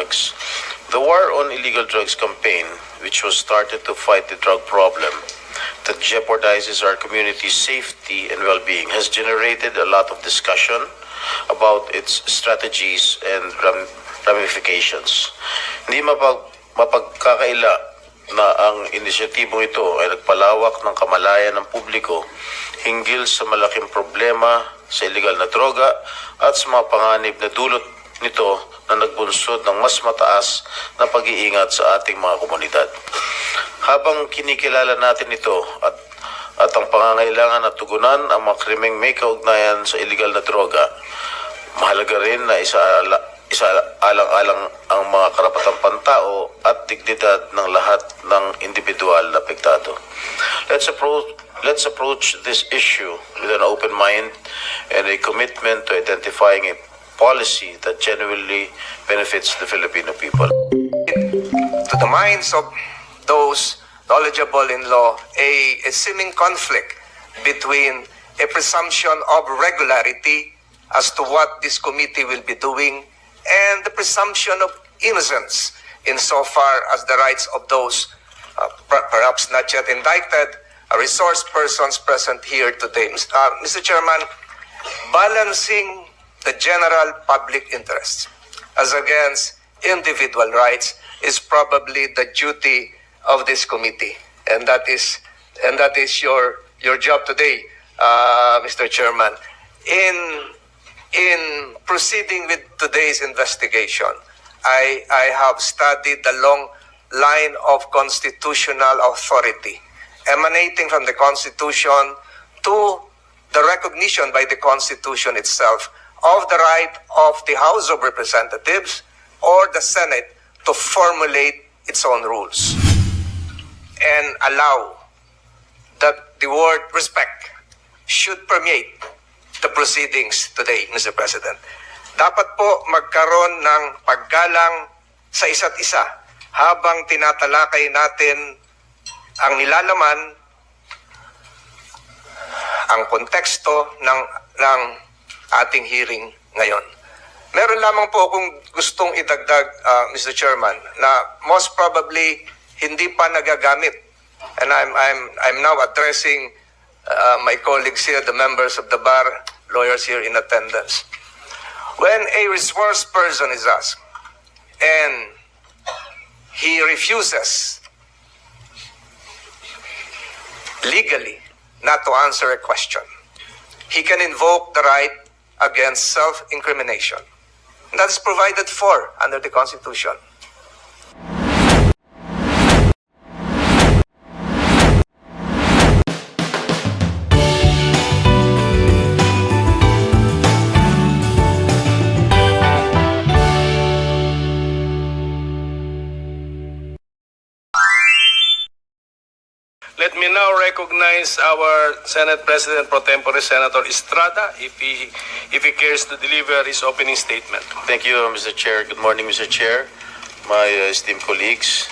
drugs. The War on Illegal Drugs campaign, which was started to fight the drug problem that jeopardizes our community's safety and well-being, has generated a lot of discussion about its strategies and ramifications. Hindi mapagkakaila na ang inisyatibong ito ay nagpalawak ng kamalayan ng publiko hinggil sa malaking problema sa illegal na droga at sa mga panganib na dulot nito na nagbunsod ng mas mataas na pag-iingat sa ating mga komunidad. Habang kinikilala natin ito at ang pangangailangan na tugunan ang mga krimeng may kaugnayan sa illegal na droga, mahalaga rin na isaalang-alang ang mga karapatang pantao at dignidad ng lahat ng individual na apektado. Let's approach this issue with an open mind and a commitment to identifying a policy that genuinely benefits the Filipino people. To the minds of those knowledgeable in law, a seeming conflict between a presumption of regularity as to what this committee will be doing and the presumption of innocence insofar as the rights of those perhaps not yet indicted resource persons present here today. Mr. Chairman, balancing the general public interest as against individual rights is probably the duty of this committee, and that is your job today, Mr. Chairman. In proceeding with today's investigation, I have studied the long line of constitutional authority emanating from the Constitution to the recognition by the Constitution itself of the right of the House of Representatives or the Senate to formulate its own rules and allow that the word respect should permeate the proceedings today, Mr. President. Dapat po magkaroon ng paggalang sa isa't isa habang tinatalakay natin ang nilalaman, ang konteksto ng ating hearing ngayon. Meron lamang po akong gustong idagdag, Mr. Chairman, na most probably hindi pa nagagamit. And I'm now addressing my colleagues here, the members of the bar, lawyers here in attendance. When a resource person is asked and he refuses legally not to answer a question, he can invoke the right against self-incrimination. That is provided for under the Constitution. Let me now recognize our Senate President Pro Tempore, Senator Estrada, if he cares to deliver his opening statement. Thank you, Mr. Chair. Good morning, Mr. Chair, my esteemed colleagues,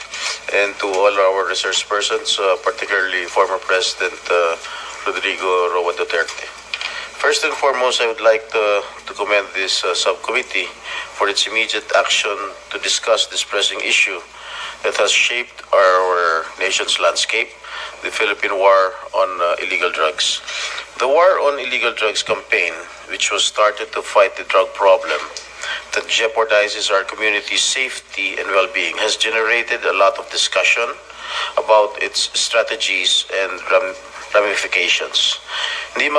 and to all our resource persons, particularly former President Rodrigo Roa Duterte. First and foremost, I would like to commend this subcommittee for its immediate action to discuss this pressing issue that has shaped our nation's landscape, the Philippine War on Illegal Drugs. The War on Illegal Drugs campaign, which was started to fight the drug problem that jeopardizes our community's safety and well-being, has generated a lot of discussion about its strategies and ramifications. Hindi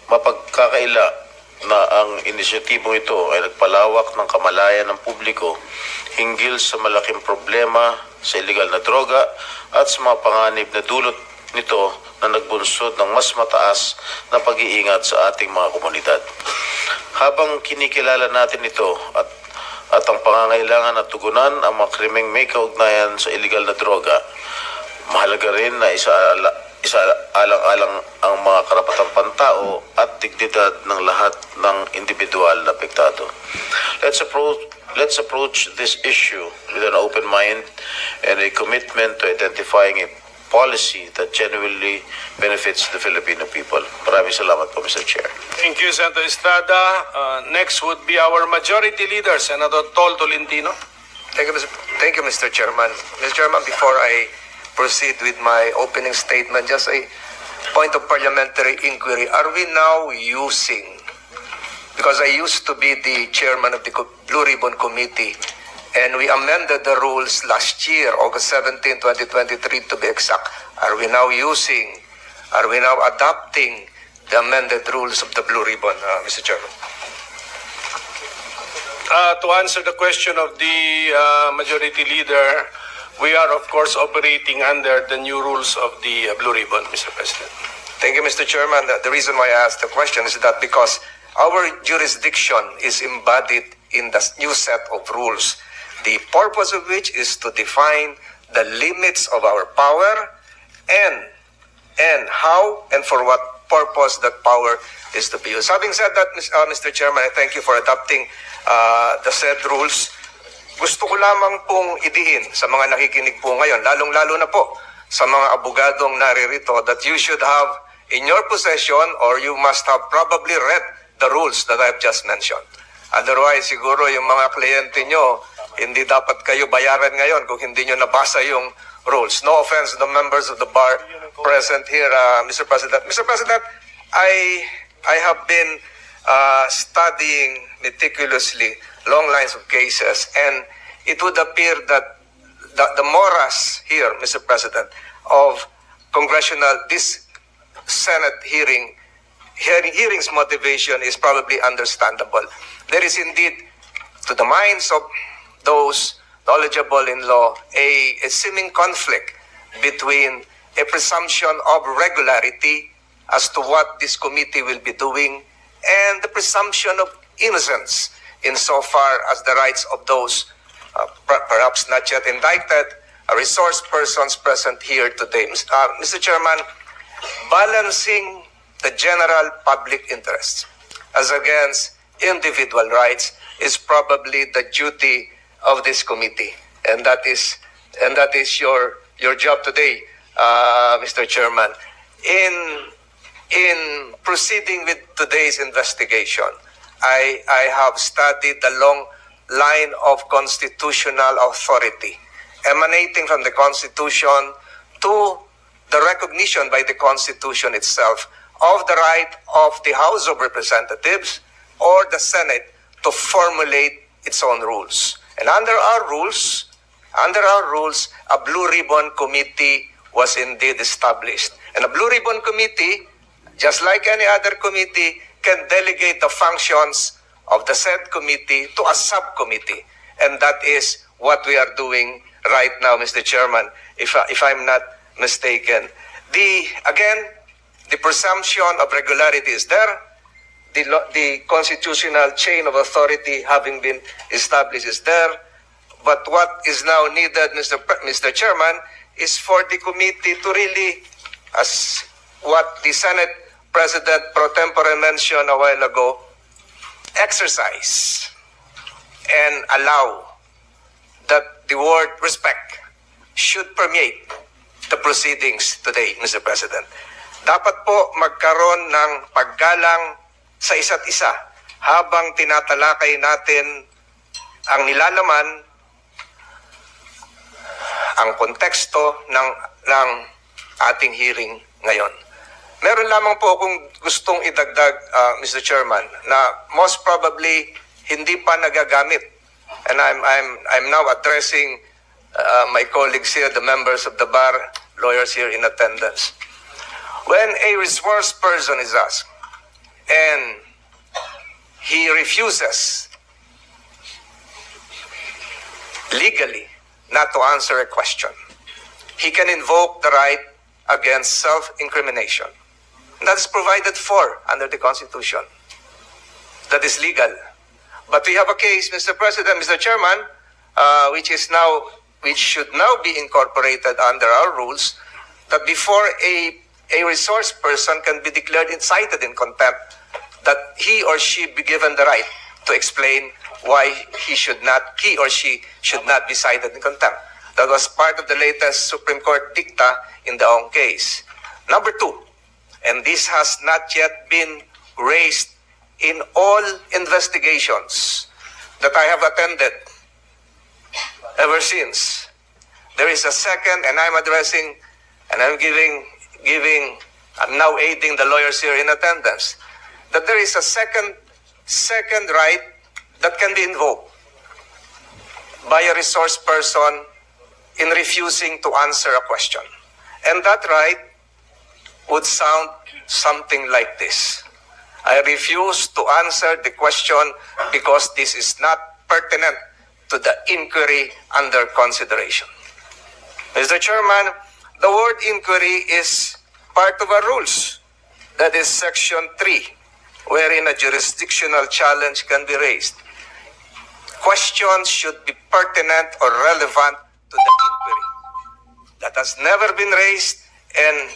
mapagkakaila na ang inisyatibong ito ay nagpalawak ng kamalayan ng publiko hinggil sa malaking problema sa illegal na droga at sa mga panganib na dulot nito na nagbunsod ng mas mataas na pag-iingat sa ating mga komunidad. Habang kinikilala natin ito at ang pangangailangan na tugunan ang mga krimeng may kaugnayan sa illegal na droga, mahalaga rin na isaalang-alang ang mga karapatang pantao at dignidad ng lahat ng individual na apektado. Let's approach this issue with an open mind and a commitment to identifying a policy that genuinely benefits the Filipino people. Maraming salamat po, Mr. Chair. Thank you, Senator Estrada. Next would be our Majority Leader, Senator Tolentino. Thank you, Mr. Chairman. Mr. Chairman, before I proceed with my opening statement, just a point of parliamentary inquiry. Are we now using, because I used to be the chairman of the Blue Ribbon Committee, and we amended the rules last year, August 17, 2023 to be exact. Are we now adopting the amended rules of the Blue Ribbon, Mr. Chairman? To answer the question of the majority leader, we are of course operating under the new rules of the Blue Ribbon, Mr. President. Thank you, Mr. Chairman. The reason why I asked the question is that because our jurisdiction is embodied in the new set of rules, the purpose of which is to define the limits of our power and how and for what purpose that power is to be used. Having said that, Mr. Chairman, I thank you for adopting the said rules. Gusto ko lamang pong idiin sa mga nakikinig po ngayon, lalong-lalo na po sa mga abogadong naririto, that you should have in your possession, or you must have probably read the rules that I've just mentioned. Otherwise, siguro yung mga kliyente nyo, hindi dapat kayo bayaran ngayon kung hindi nyo nabasa yung rules. No offense to the members of the bar present here, Mr. President. Mr. President, I have been studying meticulously long lines of cases, and it would appear that the morass here, Mr. President, of this Senate hearings motivation is probably understandable. There is indeed, to the minds of those knowledgeable in law, a seeming conflict between a presumption of regularity as to what this committee will be doing and the presumption of innocence insofar as the rights of those perhaps not yet indicted resource persons present here today. Mr. Chairman, balancing the general public interest as against individual rights is probably the duty of this committee, and that is your job today, Mr. Chairman. In proceeding with today's investigation, I have studied the long line of constitutional authority emanating from the Constitution to the recognition by the Constitution itself of the right of the House of Representatives or the Senate to formulate its own rules. And under our rules, a Blue Ribbon Committee was indeed established. And a Blue Ribbon Committee, just like any other committee, can delegate the functions of the said committee to a subcommittee. And that is what we are doing right now, Mr. Chairman, if I'm not mistaken. The presumption of regularity is there. The constitutional chain of authority having been established is there. But what is now needed, Mr. Chairman, is for the committee to really, as what the Senate President pro tempore mentioned a while ago, exercise and allow that the word respect should permeate the proceedings today, Mr. President. Dapat po magkaroon ng paggalang sa isa't isa habang tinatalakay natin ang nilalaman, ang konteksto ng ating hearing ngayon. Meron lamang po akong gustong idagdag, Mr. Chairman, na most probably hindi pa nagagamit. And I'm now addressing my colleagues here, the members of the bar, lawyers here in attendance. When a resource person is asked and he refuses legally not to answer a question, he can invoke the right against self-incrimination. That is provided for under the Constitution. That is legal. But we have a case, Mr. President, Mr. Chairman, which should now be incorporated under our rules, that before a resource person can be declared incited in contempt, that he or she be given the right to explain why he or she should not be cited in contempt. That was part of the latest Supreme Court dicta in the Ong case. Number two, and this has not yet been raised in all investigations that I have attended ever since. There is a second, and I'm addressing, and I'm now aiding the lawyers here in attendance, that there is a second right that can be invoked by a resource person in refusing to answer a question. And that right would sound something like this. I refuse to answer the question because this is not pertinent to the inquiry under consideration. Mr. Chairman, the word inquiry is part of our rules. That is Section 3, wherein a jurisdictional challenge can be raised. Questions should be pertinent or relevant to the inquiry. That has never been raised, and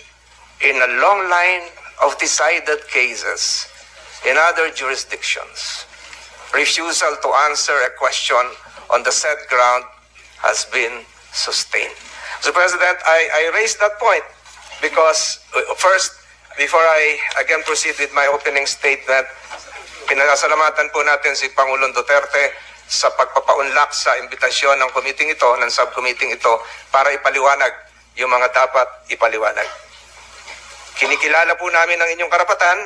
in a long line of decided cases in other jurisdictions, refusal to answer a question on the said ground has been sustained. Mr. President, I raised that point because first, before I again proceed with my opening statement, pinasalamatan po natin si Pangulong Duterte sa pagpapaunlak sa imbitasyon ng committee ito, ng subcommittee ito, para ipaliwanag yung mga dapat ipaliwanag. Kinikilala po namin ang inyong karapatan,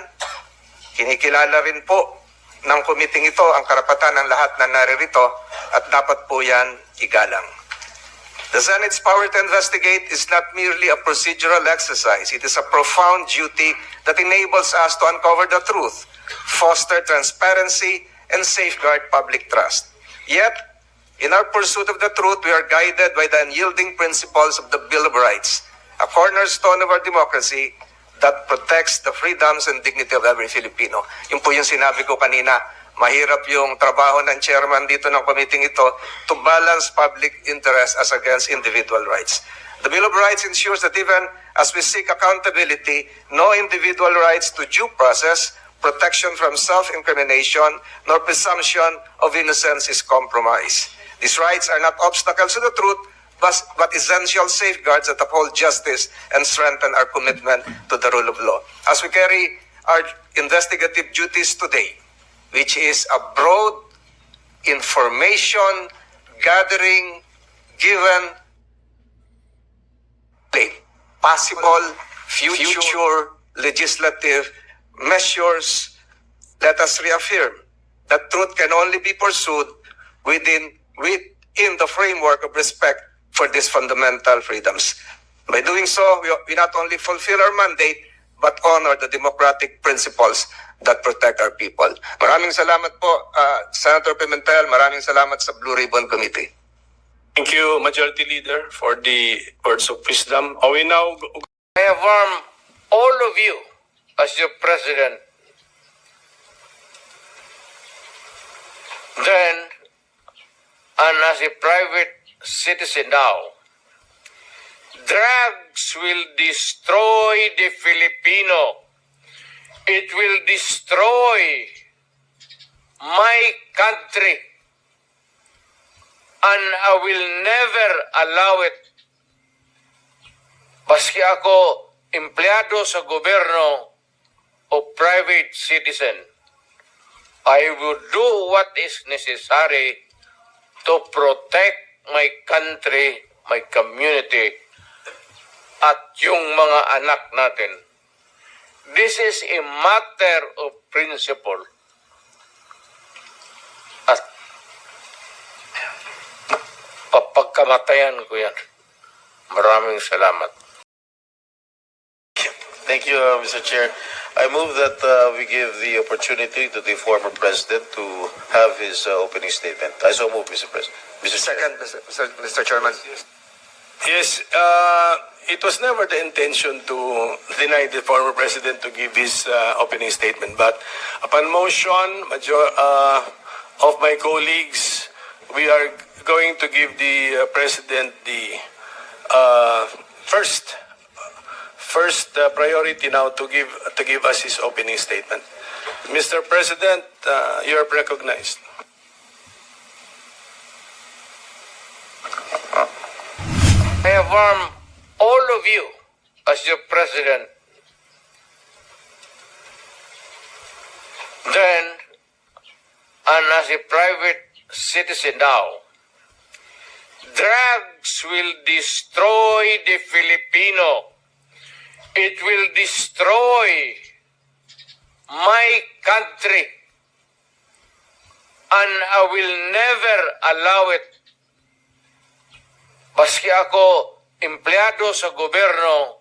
kinikilala rin po ng committee ito ang karapatan ng lahat na naririto at dapat po yan igalang. The Senate's power to investigate is not merely a procedural exercise. It is a profound duty that enables us to uncover the truth, foster transparency, and safeguard public trust. Yet, in our pursuit of the truth, we are guided by the unyielding principles of the Bill of Rights, a cornerstone of our democracy that protects the freedoms and dignity of every Filipino. Yun po yung sinabi ko kanina. Mahirap yung trabaho ng chairman dito ng committee ito to balance public interest as against individual rights. The Bill of Rights ensures that even as we seek accountability, no individual rights to due process, protection from self-incrimination, nor presumption of innocence is compromised. These rights are not obstacles to the truth, but essential safeguards that uphold justice and strengthen our commitment to the rule of law. As we carry our investigative duties today, which is a broad information gathering given possible future legislative measures, let us reaffirm that truth can only be pursued within the framework of respect for these fundamental freedoms. By doing so, we not only fulfill our mandate, but honor the democratic principles that protect our people. Maraming salamat po, Senator Pimentel. Maraming salamat sa Blue Ribbon Committee. Thank you, Majority Leader, for the words of wisdom. We now I affirm all of you as your president. Then, and as a private citizen now, drugs will destroy the Filipino. It will destroy my country. And I will never allow it. Baski ako empleyado sa gobyerno o private citizen, I will do what is necessary to protect my country, my community, at yung mga anak natin. This is a matter of principle. At papagkamatayan ko yan. Maraming salamat. Thank you, Mr. Chair. I move that we give the opportunity to the former president to have his opening statement. I so move, Mr. President. Mr. Chair. Second, Mr. Chairman. Yes, it was never the intention to deny the former president to give his opening statement. But upon motion of my colleagues, we are going to give the president the first priority now to give us his opening statement. Mr. President, you are recognized. I affirm all of you as your president. Then, and as a private citizen now, Drugs will destroy the Filipino. It will destroy my country. And I will never allow it. Baski ako empleyado sa gobyerno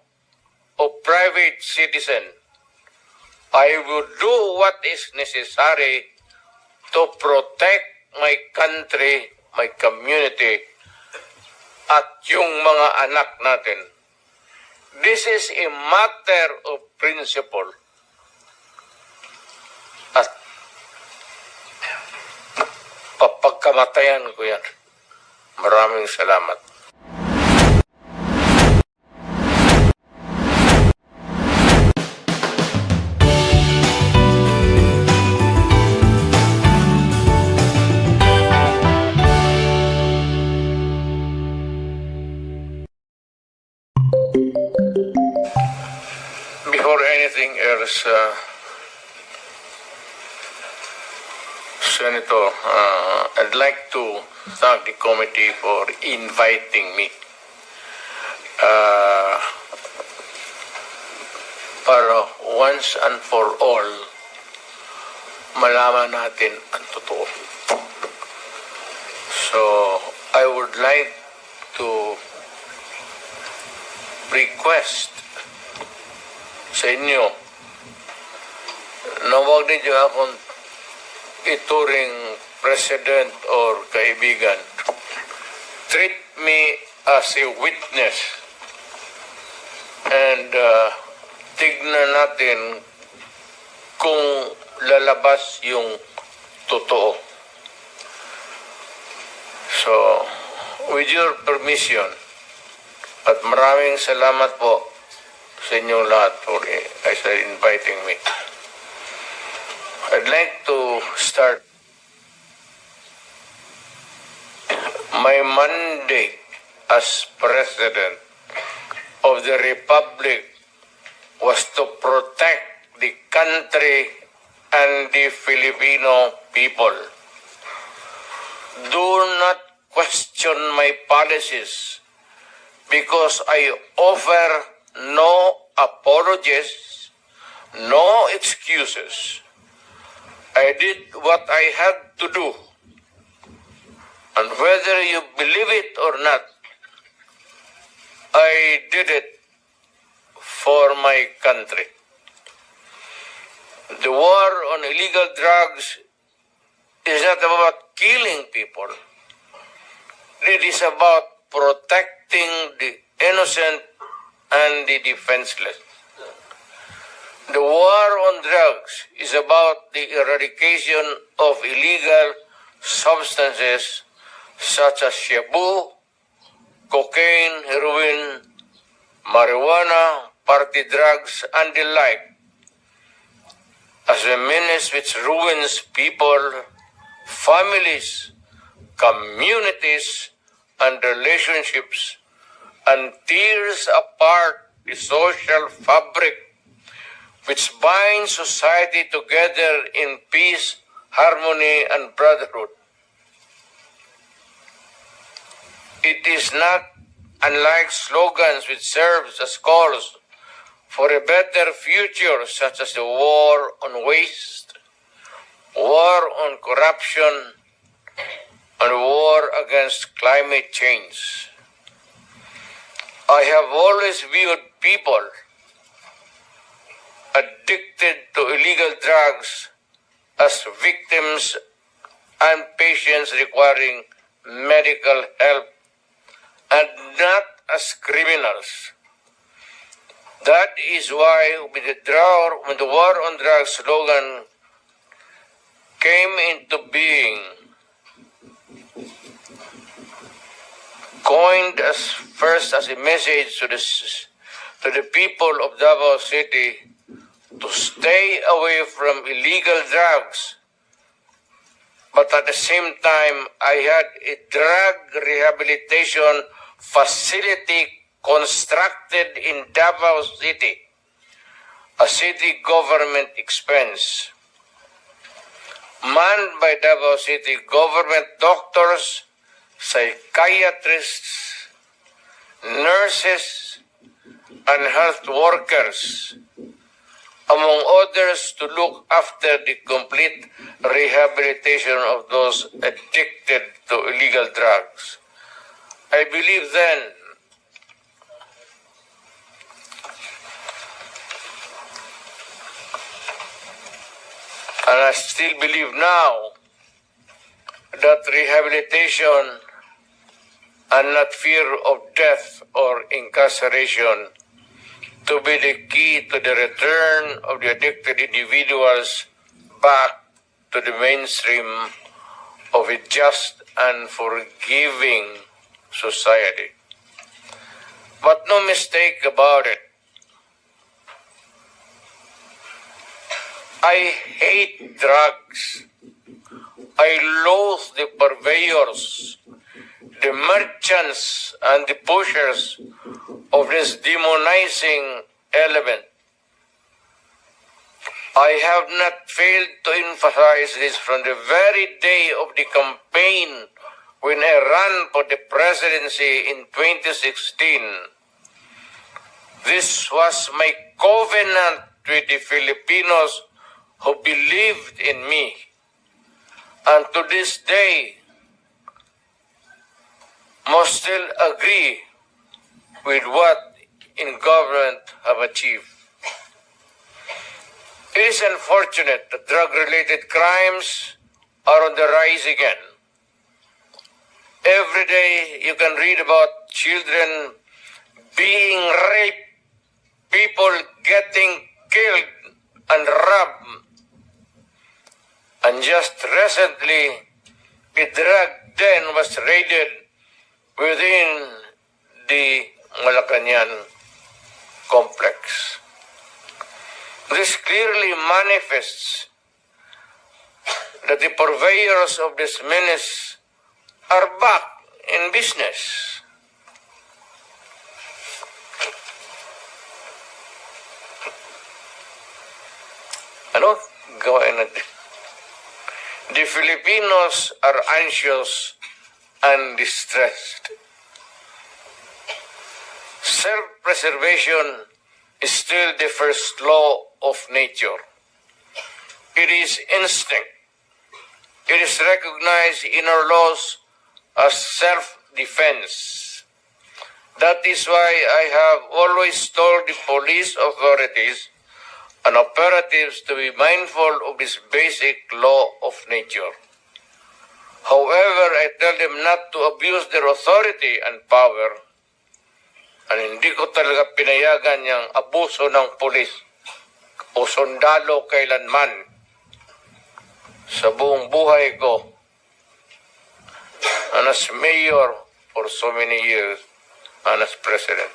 o private citizen, I will do what is necessary to protect my country, my community, at yung mga anak natin. This is a matter of principle. At papagkamatayan ko yan. Maraming salamat. Before anything else, Senator, I'd like to thank the committee for inviting me para once and for all malaman natin ang totoo. So, I would like to request sa inyo na huwag ninyo akong ituring president or kaibigan. Treat me as a witness and tignan natin kung lalabas yung totoo. So, with your permission, at maraming salamat po sa inyong lahat for inviting me. I'd like to start my mandate as President of the Republic was to protect the country and the Filipino people. Do not question my policies because I offer no apologies, no excuses. I did what I had to do. And whether you believe it or not, I did it for my country. The war on illegal drugs is not about killing people. It is about protecting the innocent and the defenseless. The war on drugs is about the eradication of illegal substances such as shabu, cocaine, heroin, marijuana, party drugs, and the like, as a menace which ruins people, families, communities, and relationships, and tears apart the social fabric which binds society together in peace, harmony, and brotherhood. It is not unlike slogans which serve as calls for a better future, such as the war on waste, war on corruption, and war against climate change. I have always viewed people addicted to illegal drugs as victims and patients requiring medical help and not as criminals. That is why when the war on drugs slogan came into being, coined first as a message to the people of Davao City to stay away from illegal drugs. But at the same time, I had a drug rehabilitation facility constructed in Davao City, a city government expense, manned by Davao City government doctors, psychiatrists, nurses, and health workers, among others, to look after the complete rehabilitation of those addicted to illegal drugs. I believe then and I still believe now that rehabilitation and not fear of death or incarceration to be the key to the return of the addicted individuals back to the mainstream of a just and forgiving society. But no mistake about it, I hate drugs. I loathe the purveyors, the merchants, and the pushers of this demonizing element. I have not failed to emphasize this from the very day of the campaign when I ran for the presidency in 2016. This was my covenant with the Filipinos who believed in me. And to this day, must still agree with what in government have achieved. It is unfortunate that drug-related crimes are on the rise again. Every day you can read about children being raped, people getting killed and robbed. And just recently, a drug den was raided within the Malacanang complex. This clearly manifests that the purveyors of this menace are back in business. Ano? Gawain natin. The Filipinos are anxious and distressed. Self-preservation is still the first law of nature. It is instinct. It is recognized in our laws as self-defense. That is why I have always told the police authorities and operatives to be mindful of this basic law of nature. However, I tell them not to abuse their authority and power, and hindi ko talaga pinayagan yung abuso ng pulis o sundalo kailanman sa buong buhay ko and as mayor for so many years and as president,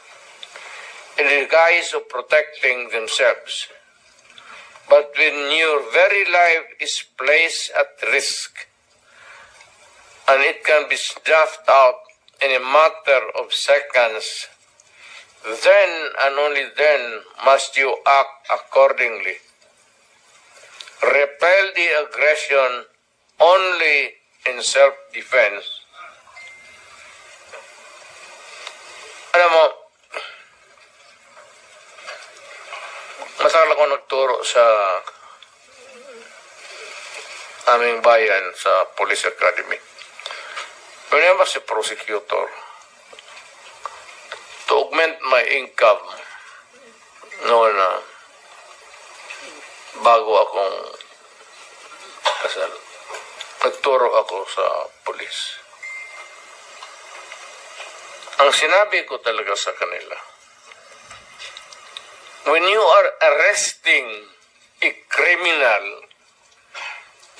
in the guise of protecting themselves. But when your very life is placed at risk, and it can be snuffed out in a matter of seconds, then and only then must you act accordingly. Repel the aggression only in self-defense. Alam mo, matagal ako nagturo sa aming bayan sa Police Academy. When I was a prosecutor, to augment my income, noon na bago akong kasal, nagturo ako sa police. Ang sinabi ko talaga sa kanila, when you are arresting a criminal,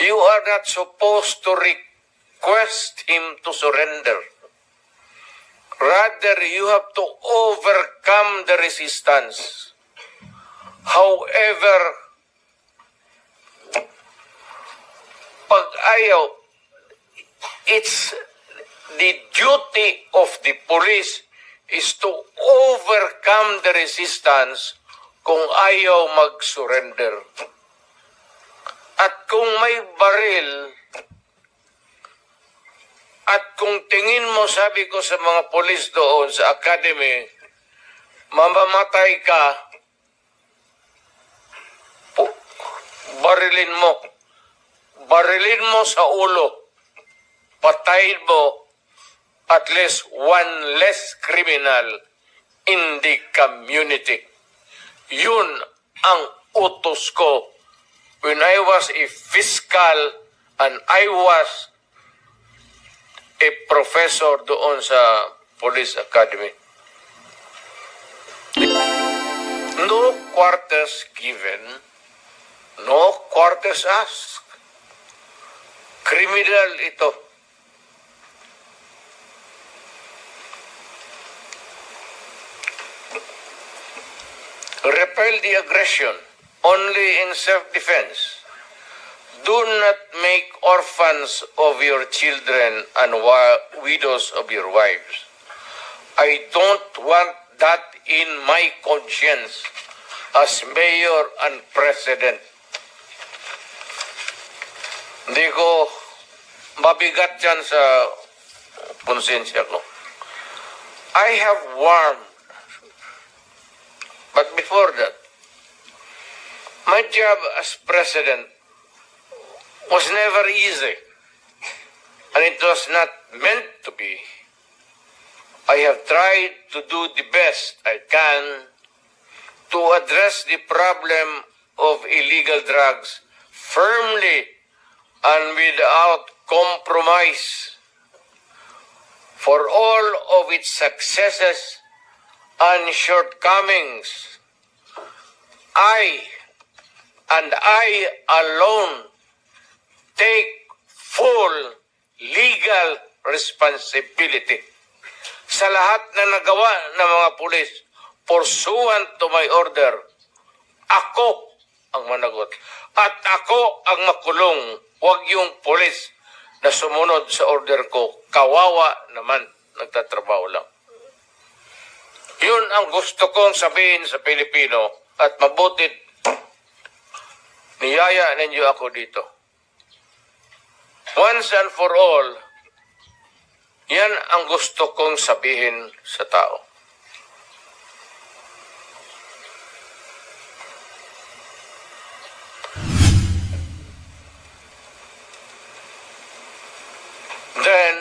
you are not supposed to request him to surrender. Rather, you have to overcome the resistance. However, pag ayaw, it's the duty of the police is to overcome the resistance kung ayaw mag-surrender. At kung may baril At kung tingin mo, sabi ko sa mga polis doon sa academy, mamamatay ka, barilin mo. Barilin mo sa ulo. Patayin mo at least one less criminal in the community. Yun ang utos ko when I was a fiscal and I was a professor doon sa Police Academy. No quarters given, no quarters asked. Criminal ito. Repel the aggression only in self-defense. Do not make orphans of your children and widows of your wives. I don't want that in my conscience as mayor and president. Hindi ko mabigat yan sa konsensya ko. I have warned, but before that, my job as president was never easy, and it was not meant to be. I have tried to do the best I can to address the problem of illegal drugs firmly and without compromise. For all of its successes and shortcomings, I alone take full legal responsibility sa lahat na nagawa ng mga pulis pursuant to my order. Ako ang managot at ako ang makulong. Huwag yung pulis na sumunod sa order ko. Kawawa naman, nagtatrabaho lang. Yun ang gusto kong sabihin sa Pilipino at mabutit niyaya ninyo ako dito. Once and for all, yan ang gusto kong sabihin sa tao. Then,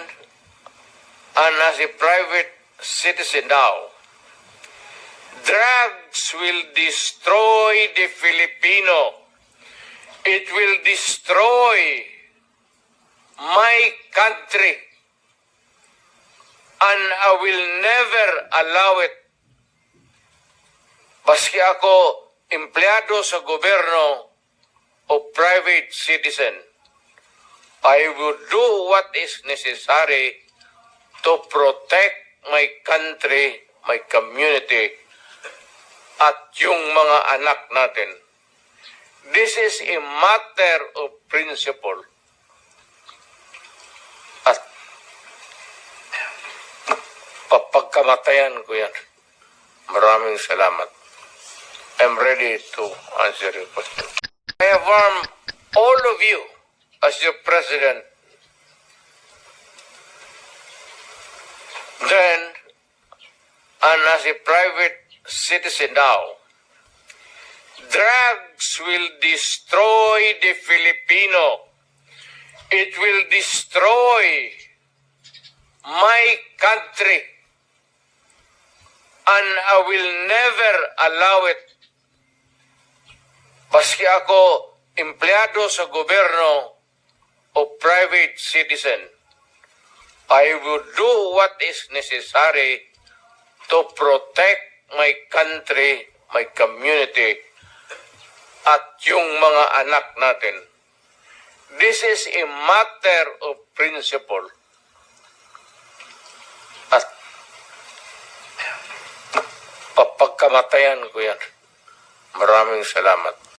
and as a private citizen now, drugs will destroy the Filipino. It will destroy my country. And I will never allow it. Baski ako empleyado sa gobyerno o private citizen, I will do what is necessary to protect my country, my community, at yung mga anak natin. This is a matter of principle. At papagkamatayan ko yan. Maraming salamat. I'm ready to answer your question. I have warned all of you as your president. Then, and as a private citizen now, drugs will destroy the Filipino. It will destroy my country. And I will never allow it. Baski ako empleyado sa gobyerno o private citizen, I will do what is necessary to protect my country, my community, at yung mga anak natin. This is a matter of principle. At papagkamatayan ko yan. Maraming salamat.